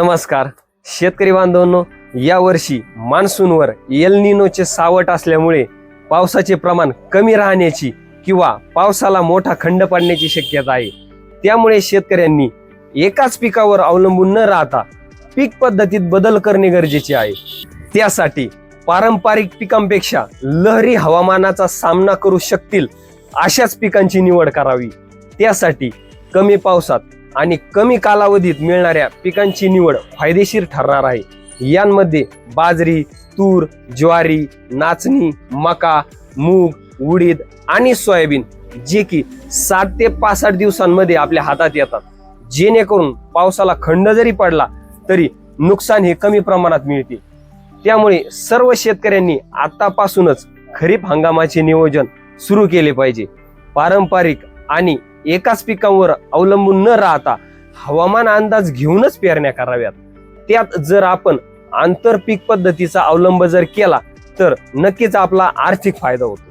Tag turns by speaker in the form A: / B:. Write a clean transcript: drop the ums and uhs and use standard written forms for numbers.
A: नमस्कार शेतकरी बांधवांनो, या वर्षी मान्सूनवर एल निनोचे सावट असल्यामुळे पावसाचे प्रमाण कमी राहण्याची किंवा पावसाला मोठा खंड पडण्याची शक्यता आहे। त्यामुळे शेतकऱ्यांनी एकाच पिकावर अवलंबून न राहता पीक पद्धतीत बदल करणे गरजेचे आहे। त्यासाठी पारंपरिक पिकांपेक्षा लहरी हवामानाचा सामना करू शकतील अशाच पिकांची निवड करावी। त्यासाठी कमी पावसात आणि कमी कालावधीत मिळणाऱ्या पिकांची निवड फायदेशीर ठरणार आहे। यांमध्ये बाजरी, तूर, ज्वारी, नाचणी, मका, मूग, उडीद आणि सोयाबीन जे की 60 ते 65 दिवसांमध्ये आपल्या हातात येतात, जेणेकरून पावसाला खंड जरी पडला तरी नुकसान हे कमी प्रमाणात मिळते। त्यामुळे सर्व शेतकऱ्यांनी आतापासूनच खरीप हंगामाचे नियोजन सुरू केले पाहिजे। पारंपरिक आणि एकाच पिकांवर अवलंबून न राहता हवामान अंदाज घेऊनच पेरण्या कराव्यात। त्यात जर आपण आंतरपीक पद्धतीचा अवलंब जर केला तर नक्कीच आपला आर्थिक फायदा होतो।